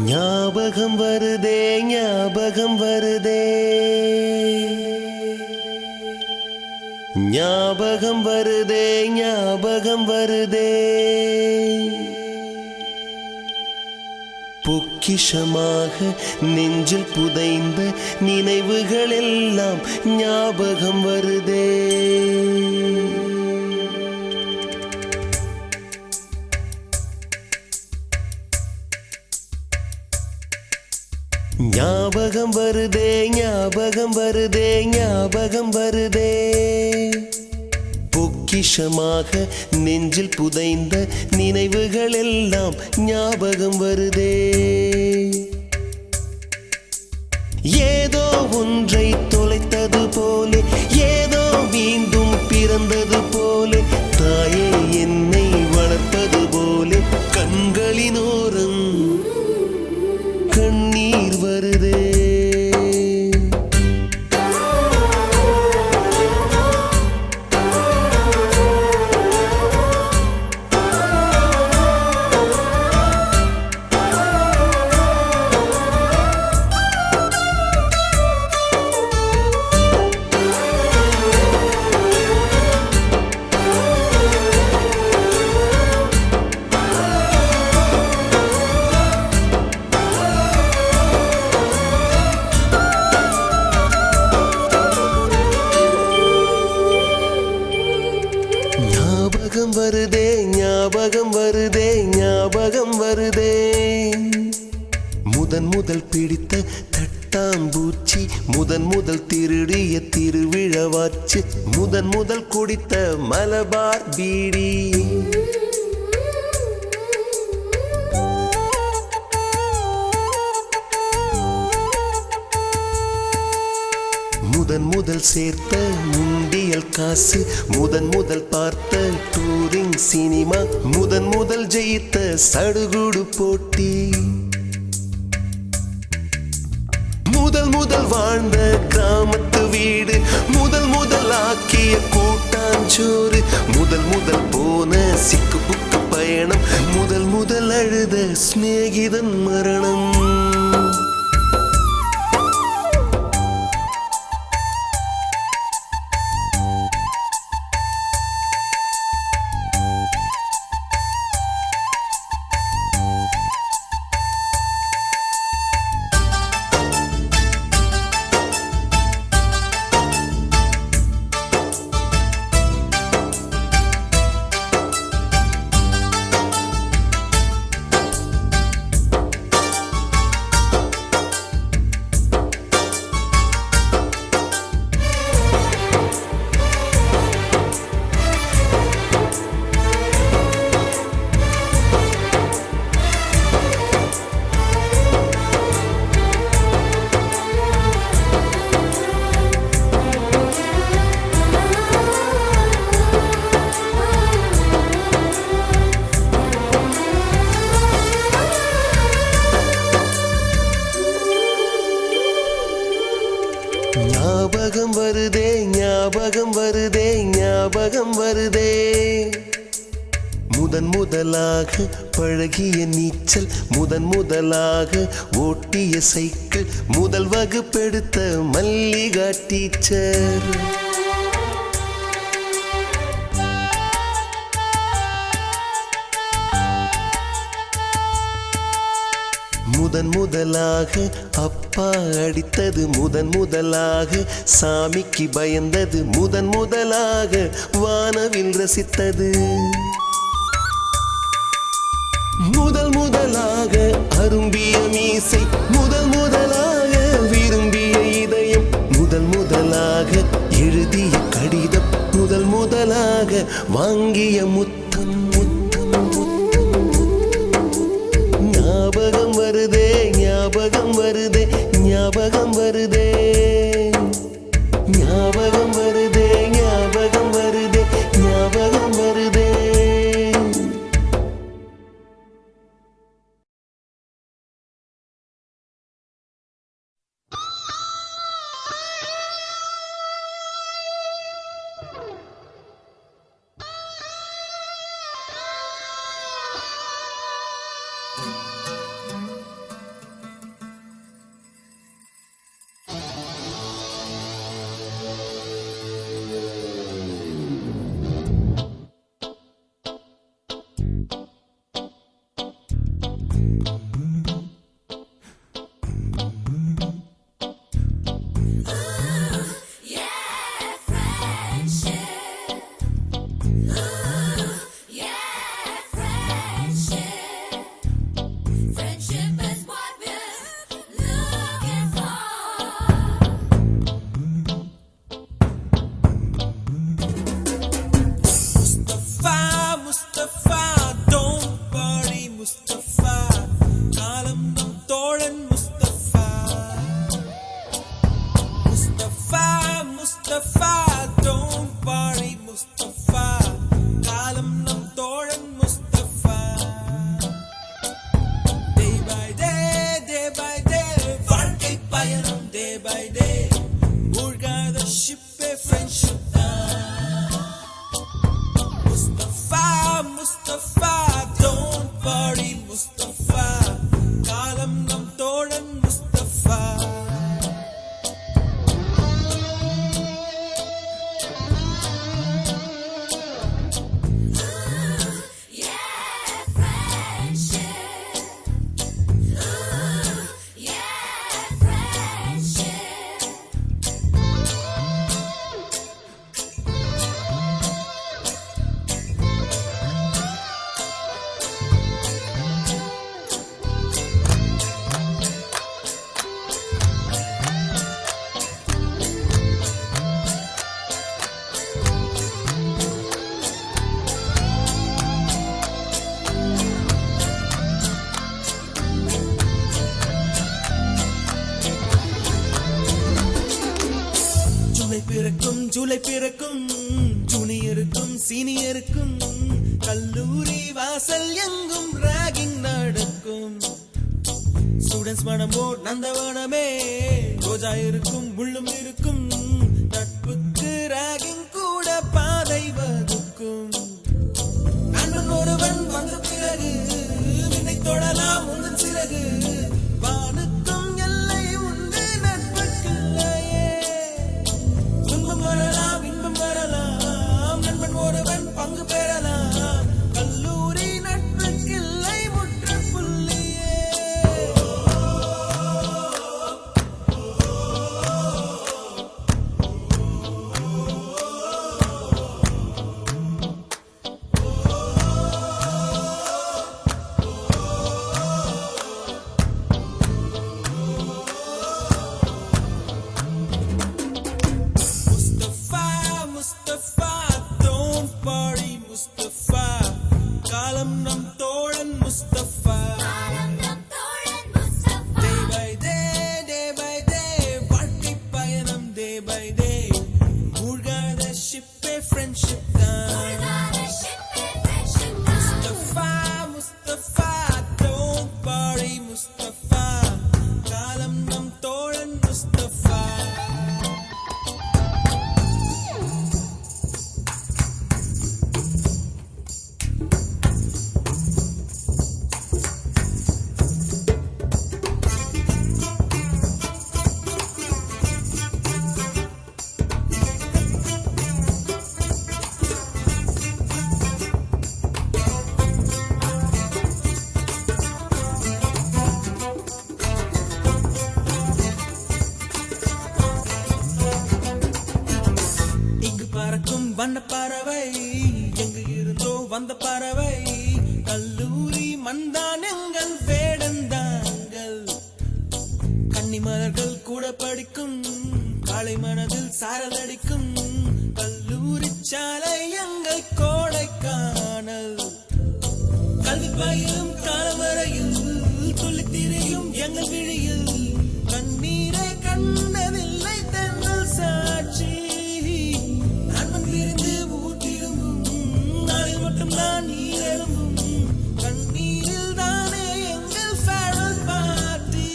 ஞாபகம் வருதே ஞாபகம் வருதே ஞாபகம் வருதே ஞாபகம் வருதே பொக்கிஷமாக நெஞ்சில் புதைந்த நினைவுகள் எல்லாம் ஞாபகம் வருதே. ஞாபகம் வருதே ஞாபகம் வருதே ஞாபகம் வருதே பொக்கிஷமாக நெஞ்சில் புதைந்த நினைவுகள் எல்லாம் ஞாபகம் வருதே. ஏதோ ஒன்றை தொலைத்தது போலே ஏதோ மீண்டும் பிறந்தது போலே தாயே என்னை வளர்ப்பது போலே கண்களினோரம் கண்ணீர் வருதே. ஞாபகம் வருதே ஞாபகம் வருதே ஞாபகம் வருதே முதன் முதல் பிடித்த தட்டாம்பூச்சி முதன் முதல் திருடிய திருவிழவாச்சு முதன் முதல் குடித்த மலபார் பீடி முதன் முதல் சேர்த்த முண்டியல் காசு முதன் முதல் பார்த்த டூரிங் சினிமா முதன் முதல் ஜெயித்த சடுகுடு போட்டி முதல் முதல் வாழ்ந்த கிராமத்து வீடு முதல் முதல் ஆக்கிய கூட்டாஞ்சோறு முதல் முதல் போன சிக்கு புக்கு பயணம் முதல் முதல் அழுத சிநேகிதன் மரணம். ஞாபகம் வருதே ஞாபகம் வருதே ஞாபகம் வருதே முதன் முதலாக பழகிய நீச்சல் முதன் முதலாக ஓட்டிய சைக்கிள் முதல் வகுப்பெடுத்த மல்லிகா டீச்சர் முதன் முதலாக அப்பா அடித்தது முதன் முதலாக சாமிக்கு பயந்தது முதன் முதலாக வானவில் ரசித்தது முதல் முதலாக அரும்பிய மீசை முதல் முதலாக விரும்பிய இதயம் முதல் முதலாக எழுதிய கடிதம் முதல் முதலாக வாங்கிய முத்தம் முத்தம் முத்தம். ஞாபகம் வருதே ஞாபகம் வருதே ஞாபகம் வருதே ஞாபகம் வருதே ஞாபகம் வருதே ஞாபகம் வருதே. பிறக்கும் ஜூலை பிறக்கும் ஜூனியருக்கும் சீனியருக்கும் கல்லூரி வாசல் எங்கும் ராகிங் நடக்கும். ஸ்டூடெண்ட்ஸ் மனமோ நந்தவனமே, ரோஜா இருக்கும் முள்ளும் இருக்கும், நட்புக்கு ராகிங் கூட பாதை வகுக்கும். நண்பன் ஒருவன் வந்த பிறகு விண்ணை தொடலாம் உந்தன் சிறகு, வானுக்கும் எல்லை உண்டு நட்புக்குள்ளையே. துன்பம் வரலாம் இன்பம் வரலாம், நண்பன் ஒருவன் பங்கு பெறலாம், கல்லூரி நட்புக்கில்லை முற்றுப்புள்ளியே. Mustafa, don't worry Mustafa, காலம் நம் தோழன் Mustafa. Day by day, வாழ்க்கை பயணம் day by day, மூழ்காத ஷிப்பே ஃப்ரெண்ட்ஷிப் தான். Mustafa, don't worry Mustafa, காலம் நம் தோழன் Mustafa. பறக்கும் வண்ண பறவை, எங்கு இருந்தோ வந்த பறவை, கல்லூரி மந்தான் எங்கள் வேடந்தாங்கள். கன்னிமலர்கள் கூட படிக்கும், காலை மனதில் சாரல் அடிக்கும், கல்லூரி சாலை எங்கள் கோடைக்கானல். கல்வி பயிலும் காலவரையில் துள்ளி திரியும் எங்கள் விழியில், கண்ணீரை கண்டதில்லை தென்னல் சாட்சி. பிரிந்து ஊர் திரும்பும் நாளில் மட்டும் நான் நீர் எழும்பும், கண்ணீரில் தானே எங்கள் farewell party.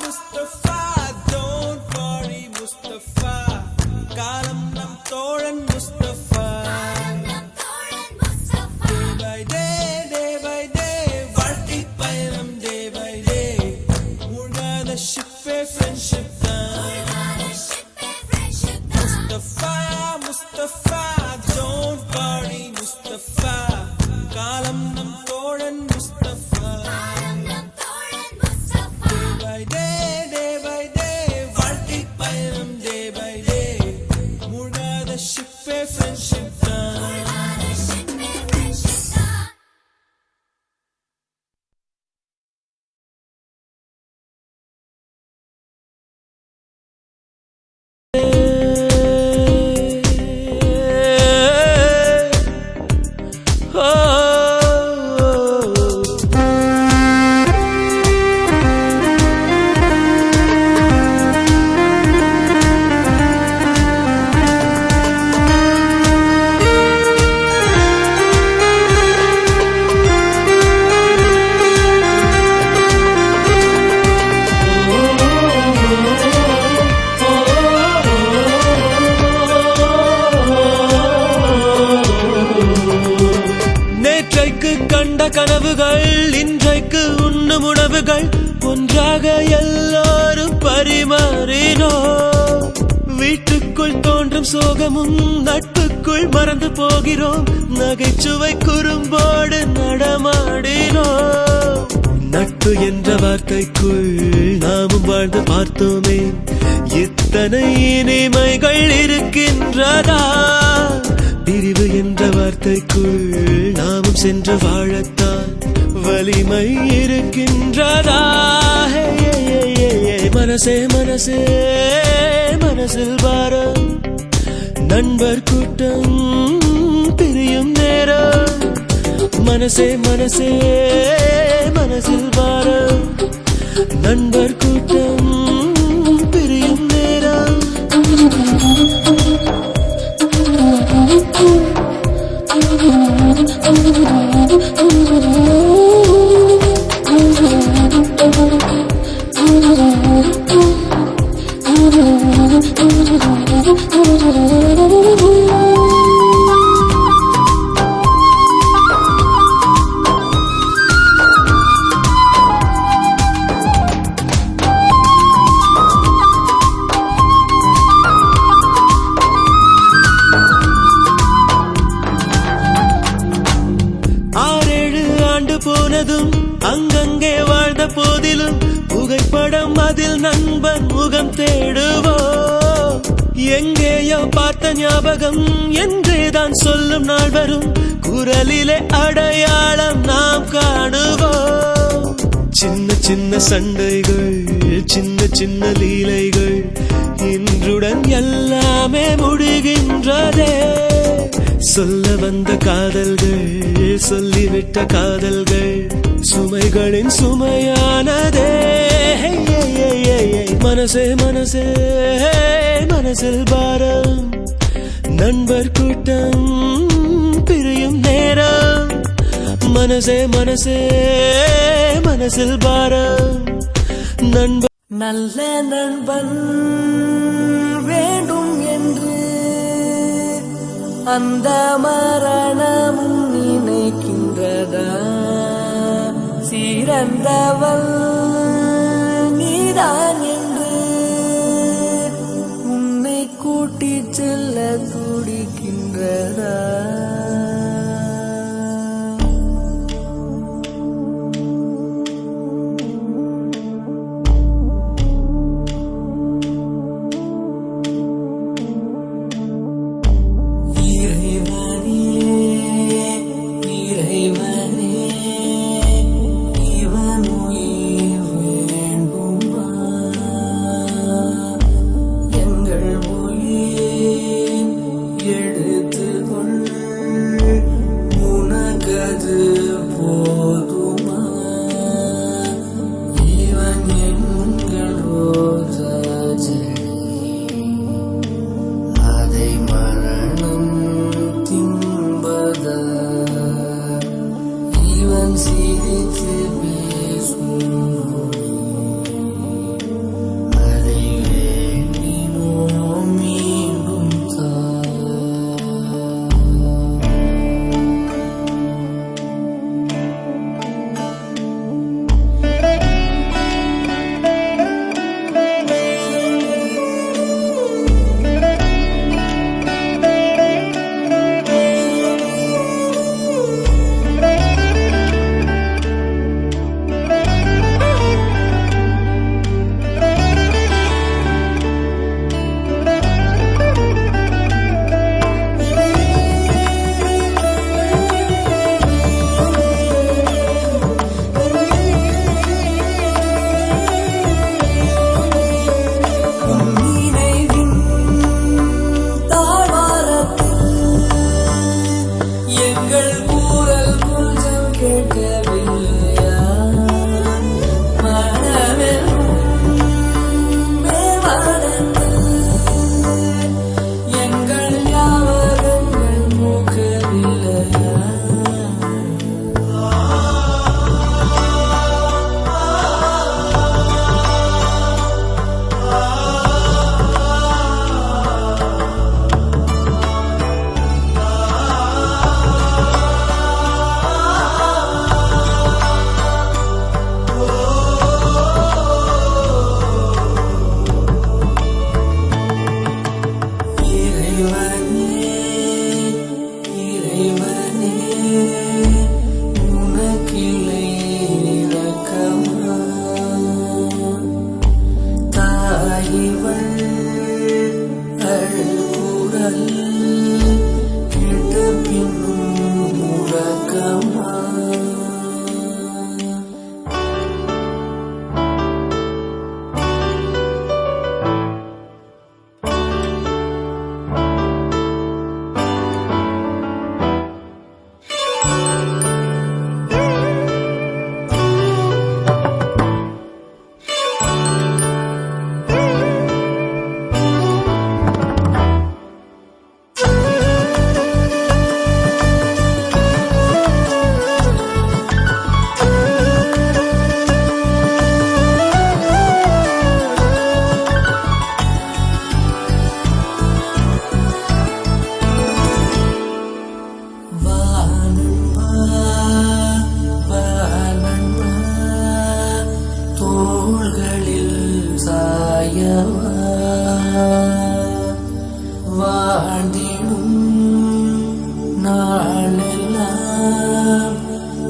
Mustafa, don't worry Mustafa, காலம் நம் தோழன் Mustafa. Day by day, வாழ்க்கை பயணம் day by day, மூழ்காத ஷிப்பே ஃப்ரெண்ட்ஷிப் தான். Mustafa, don't worry Mustafa, காலம் நம் தோழன் Mustafa. Day by day, வாழ்க்கை பயணம் day by day, மூழ்காத ஷிப்பே ஃப்ரெண்ட்ஷிப் தான். கண்ட கனவுகள் இன்றைக்கு உண்ணும் உணவுகள், ஒன்றாக எல்லாரும் பரிமாறினோம். வீட்டுக்குள் தோன்றும் சோகமும் நட்புக்குள் மறந்து போகிறோம், நகைச்சுவை குறும்போடு நடமாடினோம். நட்பு என்ற வார்த்தைக்குள் நாமும் வாழ்ந்து பார்த்தோமே, இத்தனை இனிமைகள் இருக்கின்றதா? பிரிவு என்ற வார்த்தைக்குள் நாமும் சென்று வாழத்தான் வலிமை இருக்கின்றதா மனசே மனசே மனசில் பாரம் நண்பர் கூட்டம் பிரியும் நேரம் மனசே மனசே மனசில் பாரம் நண்பர் கூட்டம் பிரியும் நேரம் போனதும் அங்கங்கே வாழ்ந்த போதிலும் புகைப்படம் அதில் நண்பன் முகம் தேடுவோ எங்கேயோ பார்த்த ஞாபகம் என்றேதான் சொல்லும் நாள் வரும் குரலிலே அடையாளம் நாம் காணுவோம் சின்ன சின்ன சண்டைகள் சின்ன சின்ன லீலைகள் இன்றுடன் எல்லாமே முடிகின்றதே சொல்ல வந்த காதல்கள் சொல்லிவிட்ட காதல்கள் சுமைகளின் சுமையானதே மனசே மனசே மனசில் பாரம் நண்பர் கூட்டம் பிரியும் நேரம் மனசே மனசே மனசில் பாரம் நண்பர் நல்ல நண்பன் வேண்டும் என்று அந்த மரணமும் நினைக்கின்றதா சிறந்தவள் நீதான் என்று உன்னை கூட்டிச் செல்ல துடிக்கின்றதா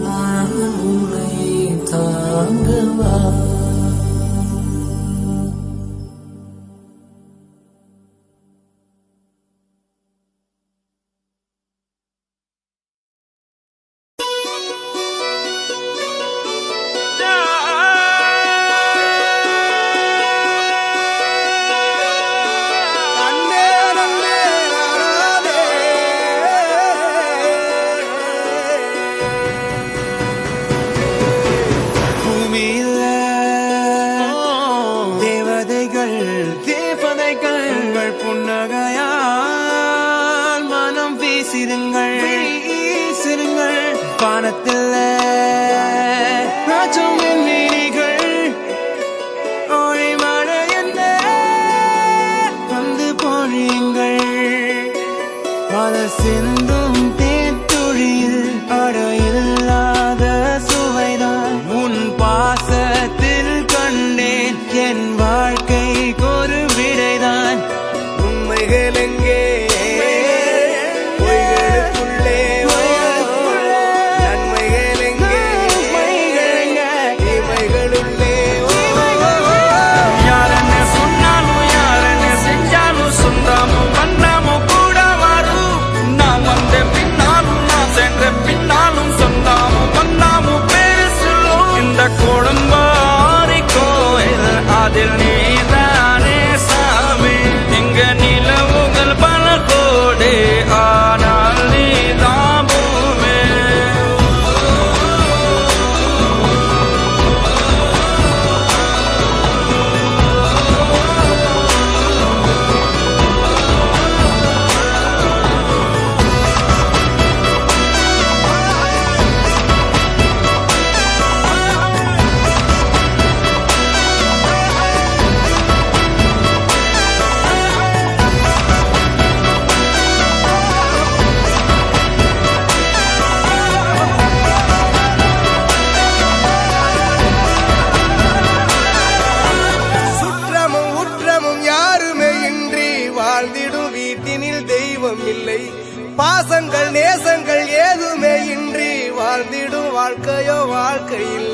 நான் உன்னை தாங்கவா. புன்னகையால் மனம் வீசிருங்கள் வானத்தில் ராஜம் மீனிகள் ஒளிமழை என்ன வந்து பொழியுங்கள் பல சிந்தும் தேத்துழியில் அடையில்லாத சுவைதான் உன் பாசத்தில் கண்டேன் என் வாழ்க்கைக்கு ஒரு விடைதான். உண்மைகள் எங்கே பொய்களுக்குள்ளே நன்மைகள் எங்கே இமைகளுள்ளே. யாரன்னு சொன்னாலும் யாரன்னு செஞ்சாலும் சொந்தாமும் பண்ணாமும் கூட வரும். நான் வந்த பின்னாலும் நான் சென்ற பின்னாலும் சொந்தாமும் பண்ணாமும் பேரு சொல்லும். இந்த குடும்பாரி கோயில் அதில் நீதானே சாமி. எங்க நிலவுகள் பல கோடி ஆனால் நீதான் பூமி. சுற்றமும் உற்றமும் யாருமே இன்றி வாழ்ந்திடும் வீட்டினில் தெய்வம் இல்லை. பாசங்கள் நேசங்கள் ஏதுமே இன்றி வாழ்ந்திடும் வாழ்க்கையோ வாழ்க்கை இல்லை.